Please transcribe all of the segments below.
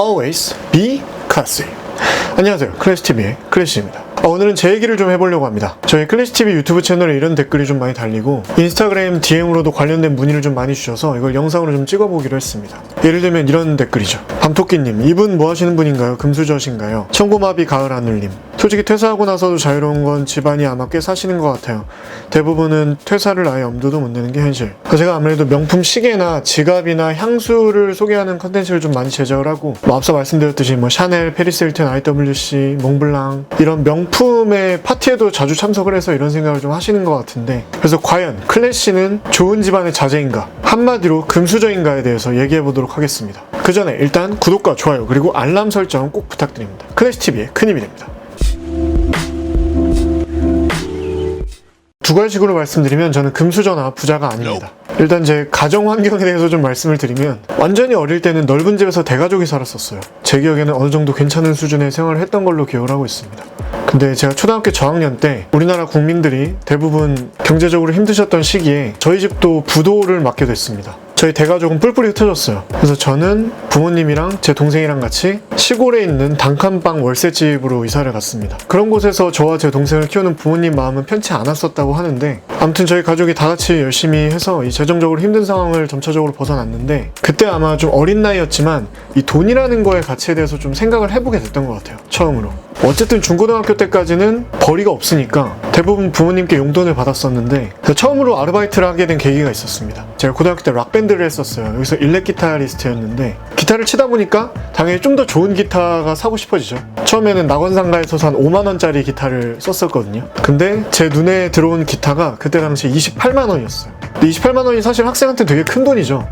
always be classy. 안녕하세요, 클래시TV의 클래시입니다. 오늘은 제 얘기를 좀 해보려고 합니다. 저희 클래시TV 유튜브 채널에 이런 댓글이 좀 많이 달리고 인스타그램 DM으로도 관련된 문의를 좀 많이 주셔서 이걸 영상으로 좀 찍어보기로 했습니다. 예를 들면 이런 댓글이죠. 밤토끼님, 이분 뭐 하시는 분인가요? 금수저신가요? 청고마비 가을하늘님, 솔직히 퇴사하고 나서도 자유로운 건 집안이 아마 꽤 사시는 것 같아요. 대부분은 퇴사를 아예 엄두도 못 내는 게 현실. 제가 아무래도 명품 시계나 지갑이나 향수를 소개하는 컨텐츠를 좀 많이 제작을 하고, 앞서 말씀드렸듯이 샤넬, 페리스 힐튼, IWC, 몽블랑 이런 명품의 파티에도 자주 참석을 해서 이런 생각을 좀 하시는 것 같은데, 그래서 과연 클래시는 좋은 집안의 자제인가, 한마디로 금수저인가에 대해서 얘기해 보도록 하겠습니다. 그 전에 일단 구독과 좋아요 그리고 알람 설정 꼭 부탁드립니다. 클래시TV에 큰 힘이 됩니다. 두 가지식으로 말씀드리면 저는 금수저나 부자가 아닙니다. 일단 제 가정 환경에 대해서 좀 말씀을 드리면, 완전히 어릴 때는 넓은 집에서 대가족이 살았었어요. 제 기억에는 어느 정도 괜찮은 수준의 생활을 했던 걸로 기억을 하고 있습니다. 근데 제가 초등학교 저학년 때 우리나라 국민들이 대부분 경제적으로 힘드셨던 시기에 저희 집도 부도를 맞게 됐습니다. 저희 대가족은 뿔뿔이 흩어졌어요. 그래서 저는 부모님이랑 제 동생이랑 같이 시골에 있는 단칸방 월세집으로 이사를 갔습니다. 그런 곳에서 저와 제 동생을 키우는 부모님 마음은 편치 않았었다고 하는데, 아무튼 저희 가족이 다 같이 열심히 해서 이 재정적으로 힘든 상황을 점차적으로 벗어났는데, 그때 아마 좀 어린 나이였지만 이 돈이라는 거의 가치에 대해서 좀 생각을 해보게 됐던 것 같아요. 처음으로. 어쨌든 중고등학교 때까지는 벌이가 없으니까 대부분 부모님께 용돈을 받았었는데, 처음으로 아르바이트를 하게 된 계기가 있었습니다. 제가 고등학교 때 락밴드를 했었어요. 여기서 일렉 기타리스트였는데, 기타를 치다 보니까 당연히 좀 더 좋은 기타가 사고 싶어지죠. 처음에는 낙원상가에서 산 5만원짜리 기타를 썼었거든요. 근데 제 눈에 들어온 기타가 그때 당시 28만원이었어요. 근데 28만원이 사실 학생한테 되게 큰 돈이죠.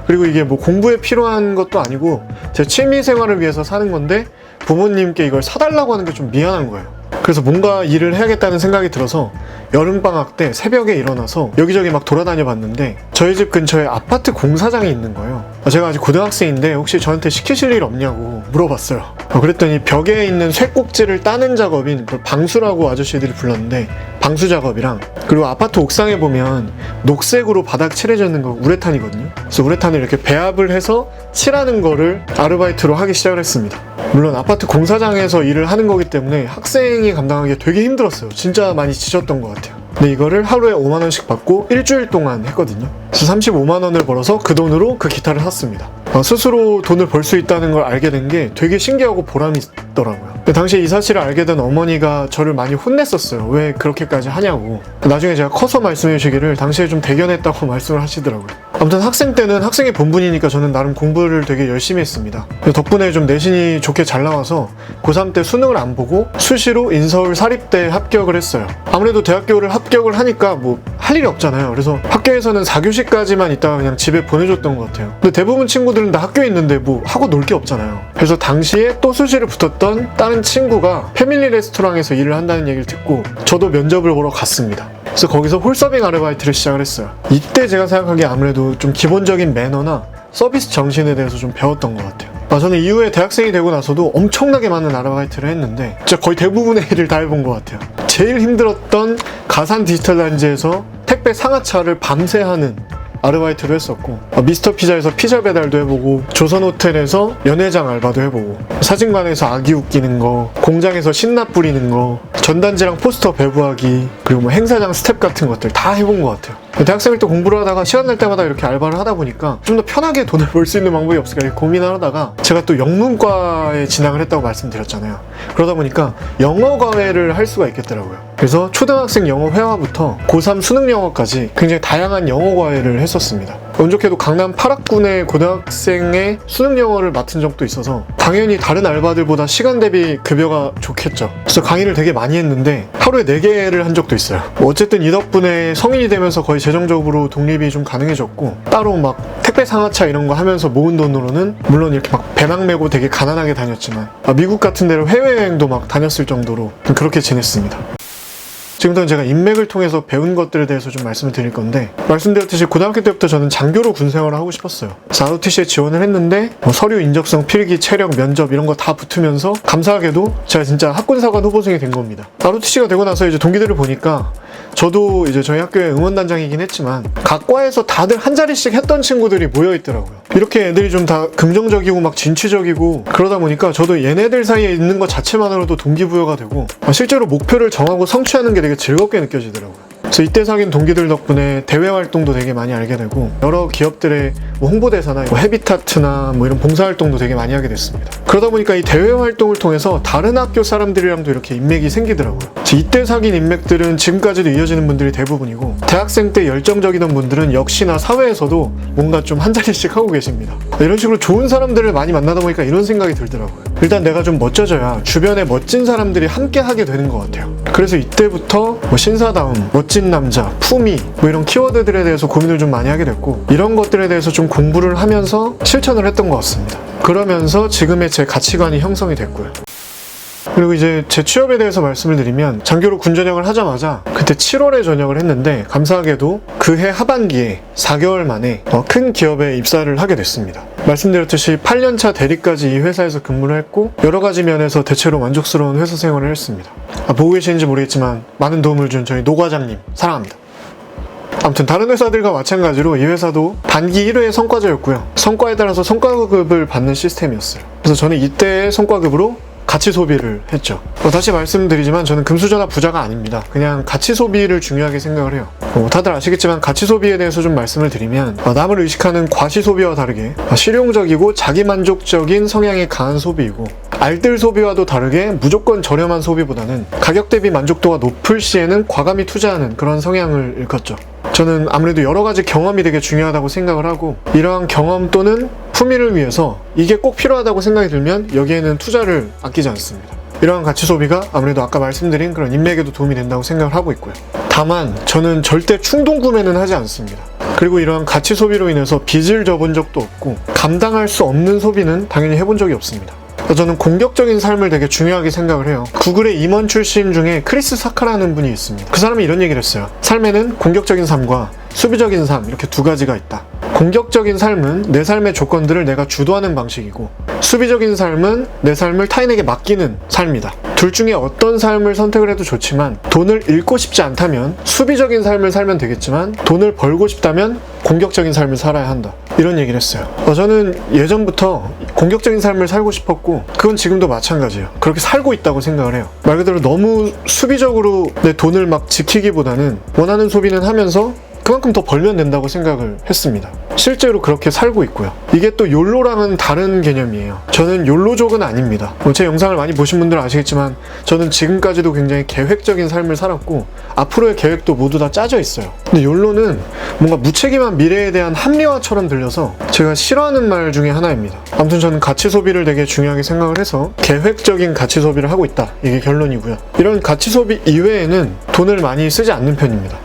그리고 이게 뭐 공부에 필요한 것도 아니고 제 취미 생활을 위해서 사는 건데, 부모님께 이걸 사달라고 하는 게 좀 미안한 거예요. 그래서 뭔가 일을 해야겠다는 생각이 들어서 여름방학 때 새벽에 일어나서 여기저기 막 돌아다녀 봤는데, 저희 집 근처에 아파트 공사장이 있는 거예요. 제가 아직 고등학생인데 혹시 저한테 시키실 일 없냐고 물어봤어요. 그랬더니 벽에 있는 쇠꼭지를 따는 작업인 그걸 방수라고 아저씨들이 불렀는데, 방수 작업이랑, 그리고 아파트 옥상에 보면 녹색으로 바닥 칠해져 있는 거 우레탄이거든요. 그래서 우레탄을 이렇게 배합을 해서 칠하는 거를 아르바이트로 하기 시작을 했습니다. 물론 아파트 공사장에서 일을 하는 거기 때문에 학생이 감당하기 되게 힘들었어요. 진짜 많이 지쳤던 것 같아요. 근데 이거를 하루에 5만원씩 받고 일주일 동안 했거든요. 그래서 35만원을 벌어서 그 돈으로 그 기타를 샀습니다. 스스로 돈을 벌 수 있다는 걸 알게 된 게 되게 신기하고 보람이 있더라고요. 근데 당시에 이 사실을 알게 된 어머니가 저를 많이 혼냈었어요. 왜 그렇게까지 하냐고. 나중에 제가 커서 말씀해 주시기를 당시에 좀 대견했다고 말씀을 하시더라고요. 아무튼 학생 때는 학생의 본분이니까 저는 나름 공부를 되게 열심히 했습니다. 덕분에 좀 내신이 좋게 잘 나와서 고3 때 수능을 안 보고 수시로 인서울 사립대에 합격을 했어요. 아무래도 대학교를 합격을 하니까 뭐 할 일이 없잖아요. 그래서 학교에서는 4교시까지만 있다가 그냥 집에 보내줬던 것 같아요. 근데 대부분 친구들은 다 학교에 있는데 뭐 하고 놀 게 없잖아요. 그래서 당시에 또 수시를 붙었던 다른 친구가 패밀리 레스토랑에서 일을 한다는 얘기를 듣고 저도 면접을 보러 갔습니다. 그래서 거기서 홀서빙 아르바이트를 시작을 했어요. 이때 제가 생각하기에 아무래도 좀 기본적인 매너나 서비스 정신에 대해서 좀 배웠던 것 같아요. 저는 이후에 대학생이 되고 나서도 엄청나게 많은 아르바이트를 했는데 진짜 거의 대부분의 일을 다 해본 것 같아요. 제일 힘들었던 가산 디지털 단지에서 택배 상하차를 밤새 하는 아르바이트도 했었고, 미스터 피자에서 피자 배달도 해보고, 조선 호텔에서 연회장 알바도 해보고, 사진관에서 아기 웃기는 거, 공장에서 신납 뿌리는 거, 전단지랑 포스터 배부하기, 그리고 뭐 행사장 스텝 같은 것들 다 해본 것 같아요. 대학생일 때 공부를 하다가 시간 날 때마다 이렇게 알바를 하다 보니까 좀 더 편하게 돈을 벌 수 있는 방법이 없을까 이렇게 고민을 하다가, 제가 또 영문과에 진학을 했다고 말씀드렸잖아요. 그러다 보니까 영어 과외를 할 수가 있겠더라고요. 그래서 초등학생 영어 회화부터 고3 수능 영어까지 굉장히 다양한 영어 과외를 했었습니다. 운 좋게도 강남 8학군의 고등학생의 수능 영어를 맡은 적도 있어서 당연히 다른 알바들보다 시간 대비 급여가 좋겠죠. 그래서 강의를 되게 많이 했는데 하루에 4개를 한 적도 있어요. 어쨌든 이 덕분에 성인이 되면서 거의 재정적으로 독립이 좀 가능해졌고, 따로 막 택배 상하차 이런 거 하면서 모은 돈으로는 물론 이렇게 막 배낭 메고 되게 가난하게 다녔지만 미국 같은 데로 해외여행도 막 다녔을 정도로 그렇게 지냈습니다. 지금부터는 제가 인맥을 통해서 배운 것들에 대해서 좀 말씀을 드릴 건데, 말씀드렸듯이 고등학교 때부터 저는 장교로 군 생활을 하고 싶었어요. 그래서 ROTC에 지원을 했는데 서류 인적성, 필기, 체력, 면접 이런 거 다 붙으면서 감사하게도 제가 진짜 학군사관 후보생이 된 겁니다. ROTC가 되고 나서 이제 동기들을 보니까 저도 이제 저희 학교의 응원단장이긴 했지만 각 과에서 다들 한 자리씩 했던 친구들이 모여있더라고요. 이렇게 애들이 좀 다 긍정적이고 막 진취적이고 그러다 보니까 저도 얘네들 사이에 있는 것 자체만으로도 동기부여가 되고 실제로 목표를 정하고 성취하는 게 되게 즐겁게 느껴지더라고요. 그래서 이때 사귄 동기들 덕분에 대외 활동도 되게 많이 알게 되고 여러 기업들의 홍보대사나 헤비타트나 이런 봉사활동도 되게 많이 하게 됐습니다. 그러다 보니까 이 대외 활동을 통해서 다른 학교 사람들이랑도 이렇게 인맥이 생기더라고요. 이때 사귄 인맥들은 지금까지도 이어지는 분들이 대부분이고 대학생 때 열정적이던 분들은 역시나 사회에서도 뭔가 좀 한 자리씩 하고 계십니다. 이런 식으로 좋은 사람들을 많이 만나다 보니까 이런 생각이 들더라고요. 일단 내가 좀 멋져져야 주변에 멋진 사람들이 함께 하게 되는 것 같아요. 그래서 이때부터 신사다움, 멋진 남자, 품위 이런 키워드들에 대해서 고민을 좀 많이 하게 됐고 이런 것들에 대해서 좀 공부를 하면서 실천을 했던 것 같습니다. 그러면서 지금의 제 가치관이 형성이 됐고요. 그리고 이제 제 취업에 대해서 말씀을 드리면 장교로 군 전역을 하자마자 그때 7월에 전역을 했는데 감사하게도 그해 하반기에 4개월 만에 큰 기업에 입사를 하게 됐습니다. 말씀드렸듯이 8년차 대리까지 이 회사에서 근무를 했고 여러 가지 면에서 대체로 만족스러운 회사 생활을 했습니다. 보고 계시는지 모르겠지만 많은 도움을 준 저희 노 과장님 사랑합니다. 아무튼 다른 회사들과 마찬가지로 이 회사도 단기 1회의 성과제였고요. 성과에 따라서 성과급을 받는 시스템이었어요. 그래서 저는 이때의 성과급으로 가치 소비를 했죠. 다시 말씀드리지만 저는 금수저나 부자가 아닙니다. 그냥 가치 소비를 중요하게 생각을 해요. 다들 아시겠지만 가치 소비에 대해서 좀 말씀을 드리면 남을 의식하는 과시 소비와 다르게 실용적이고 자기만족적인 성향이 강한 소비이고 알뜰 소비와도 다르게 무조건 저렴한 소비보다는 가격 대비 만족도가 높을 시에는 과감히 투자하는 그런 성향을 일컫죠. 저는 아무래도 여러 가지 경험이 되게 중요하다고 생각을 하고 이러한 경험 또는 품위를 위해서 이게 꼭 필요하다고 생각이 들면 여기에는 투자를 아끼지 않습니다. 이러한 가치 소비가 아무래도 아까 말씀드린 그런 인맥에도 도움이 된다고 생각을 하고 있고요. 다만 저는 절대 충동 구매는 하지 않습니다. 그리고 이러한 가치 소비로 인해서 빚을 져본 적도 없고 감당할 수 없는 소비는 당연히 해본 적이 없습니다. 저는 공격적인 삶을 되게 중요하게 생각을 해요. 구글의 임원 출신 중에 크리스 사카라는 분이 있습니다. 그 사람이 이런 얘기를 했어요. 삶에는 공격적인 삶과 수비적인 삶 이렇게 두 가지가 있다. 공격적인 삶은 내 삶의 조건들을 내가 주도하는 방식이고 수비적인 삶은 내 삶을 타인에게 맡기는 삶이다. 둘 중에 어떤 삶을 선택을 해도 좋지만 돈을 잃고 싶지 않다면 수비적인 삶을 살면 되겠지만 돈을 벌고 싶다면 공격적인 삶을 살아야 한다. 이런 얘기를 했어요. 저는 예전부터 공격적인 삶을 살고 싶었고 그건 지금도 마찬가지예요. 그렇게 살고 있다고 생각을 해요. 말 그대로 너무 수비적으로 내 돈을 막 지키기보다는 원하는 소비는 하면서 그만큼 더 벌면 된다고 생각을 했습니다. 실제로 그렇게 살고 있고요. 이게 또 욜로랑은 다른 개념이에요. 저는 욜로족은 아닙니다. 제 영상을 많이 보신 분들은 아시겠지만 저는 지금까지도 굉장히 계획적인 삶을 살았고 앞으로의 계획도 모두 다 짜져 있어요. 근데 욜로는 뭔가 무책임한 미래에 대한 합리화처럼 들려서 제가 싫어하는 말 중에 하나입니다. 아무튼 저는 가치 소비를 되게 중요하게 생각을 해서 계획적인 가치 소비를 하고 있다. 이게 결론이고요. 이런 가치 소비 이외에는 돈을 많이 쓰지 않는 편입니다.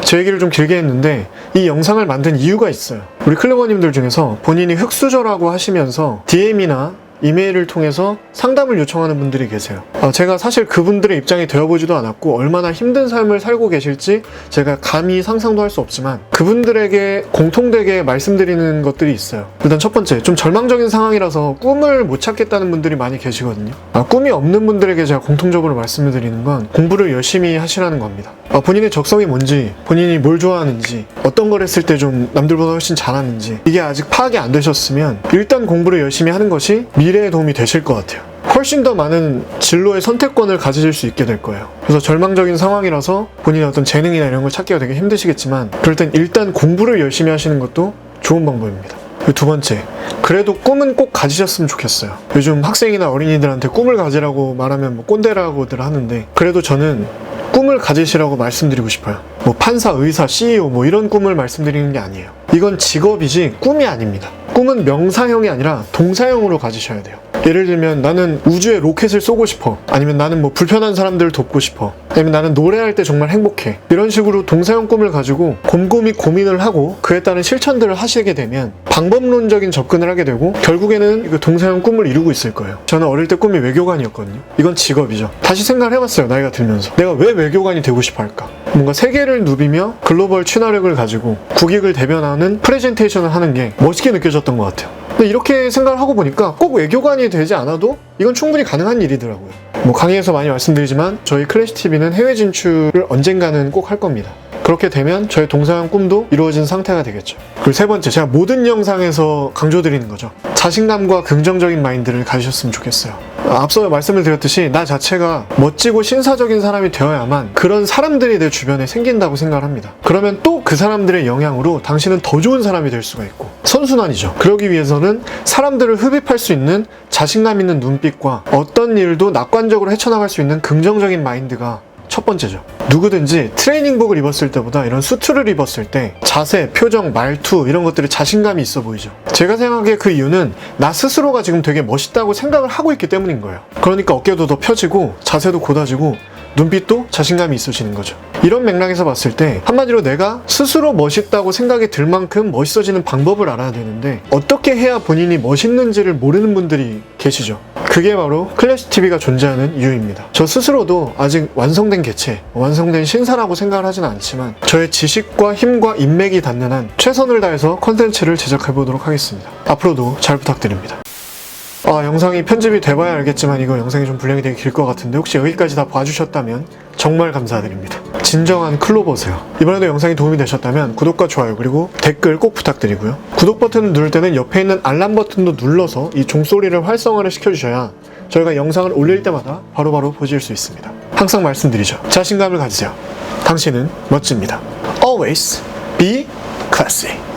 제 얘기를 좀 길게 했는데 이 영상을 만든 이유가 있어요. 우리 클리버님들 중에서 본인이 흑수저라고 하시면서 DM이나 이메일을 통해서 상담을 요청하는 분들이 계세요. 제가 사실 그분들의 입장이 되어보지도 않았고 얼마나 힘든 삶을 살고 계실지 제가 감히 상상도 할 수 없지만 그분들에게 공통되게 말씀드리는 것들이 있어요. 일단 첫 번째, 좀 절망적인 상황이라서 꿈을 못 찾겠다는 분들이 많이 계시거든요. 꿈이 없는 분들에게 제가 공통적으로 말씀을 드리는 건 공부를 열심히 하시라는 겁니다. 본인의 적성이 뭔지, 본인이 뭘 좋아하는지, 어떤 걸 했을 때 좀 남들보다 훨씬 잘하는지 이게 아직 파악이 안 되셨으면 일단 공부를 열심히 하는 것이 미래에 도움이 되실 것 같아요. 훨씬 더 많은 진로의 선택권을 가지실 수 있게 될 거예요. 그래서 절망적인 상황이라서 본인의 어떤 재능이나 이런 걸 찾기가 되게 힘드시겠지만 그럴 땐 일단 공부를 열심히 하시는 것도 좋은 방법입니다. 두 번째, 그래도 꿈은 꼭 가지셨으면 좋겠어요. 요즘 학생이나 어린이들한테 꿈을 가지라고 말하면 꼰대라고들 하는데 그래도 저는 꿈을 가지시라고 말씀드리고 싶어요. 판사, 의사, CEO 이런 꿈을 말씀드리는 게 아니에요. 이건 직업이지 꿈이 아닙니다. 꿈은 명사형이 아니라 동사형으로 가지셔야 돼요. 예를 들면 나는 우주에 로켓을 쏘고 싶어. 아니면 나는 불편한 사람들을 돕고 싶어. 아니면 나는 노래할 때 정말 행복해. 이런 식으로 동사형 꿈을 가지고 곰곰이 고민을 하고 그에 따른 실천들을 하시게 되면 방법론적인 접근을 하게 되고 결국에는 그 동사형 꿈을 이루고 있을 거예요. 저는 어릴 때 꿈이 외교관이었거든요. 이건 직업이죠. 다시 생각을 해봤어요. 나이가 들면서. 내가 왜 외교관이 되고 싶어 할까? 뭔가 세계를 누비며 글로벌 친화력을 가지고 국익을 대변하는 프레젠테이션을 하는 게 멋있게 느껴졌던 것 같아요. 근데 이렇게 생각을 하고 보니까 꼭 외교관이 되지 않아도 이건 충분히 가능한 일이더라고요. 뭐 강의에서 많이 말씀드리지만 저희 클래시TV는 해외 진출을 언젠가는 꼭 할 겁니다. 그렇게 되면 저의 동서양 꿈도 이루어진 상태가 되겠죠. 그리고 세 번째, 제가 모든 영상에서 강조드리는 거죠. 자신감과 긍정적인 마인드를 가지셨으면 좋겠어요. 앞서 말씀을 드렸듯이 나 자체가 멋지고 신사적인 사람이 되어야만 그런 사람들이 내 주변에 생긴다고 생각을 합니다. 그러면 또 그 사람들의 영향으로 당신은 더 좋은 사람이 될 수가 있고 선순환이죠. 그러기 위해서는 사람들을 흡입할 수 있는 자신감 있는 눈빛과 어떤 일도 낙관적으로 헤쳐나갈 수 있는 긍정적인 마인드가 첫 번째죠. 누구든지 트레이닝복을 입었을 때보다 이런 수트를 입었을 때 자세, 표정, 말투 이런 것들이 자신감이 있어 보이죠. 제가 생각하기에 그 이유는 나 스스로가 지금 되게 멋있다고 생각을 하고 있기 때문인 거예요. 그러니까 어깨도 더 펴지고 자세도 곧아지고 눈빛도 자신감이 있어지는 거죠. 이런 맥락에서 봤을 때 한마디로 내가 스스로 멋있다고 생각이 들 만큼 멋있어지는 방법을 알아야 되는데 어떻게 해야 본인이 멋있는지를 모르는 분들이 계시죠. 그게 바로 클래시TV가 존재하는 이유입니다. 저 스스로도 아직 완성된 개체, 완성된 신사라고 생각을 하지는 않지만 저의 지식과 힘과 인맥이 닿는 한 최선을 다해서 컨텐츠를 제작해보도록 하겠습니다. 앞으로도 잘 부탁드립니다. 영상이 편집이 돼봐야 알겠지만 이거 영상이 좀 분량이 되게 길 것 같은데 혹시 여기까지 다 봐주셨다면 정말 감사드립니다. 진정한 클로버세요. 이번에도 영상이 도움이 되셨다면 구독과 좋아요 그리고 댓글 꼭 부탁드리고요. 구독 버튼을 누를 때는 옆에 있는 알람 버튼도 눌러서 이 종소리를 활성화를 시켜주셔야 저희가 영상을 올릴 때마다 바로바로 보실 수 있습니다. 항상 말씀드리죠. 자신감을 가지세요. 당신은 멋집니다. Always be classy.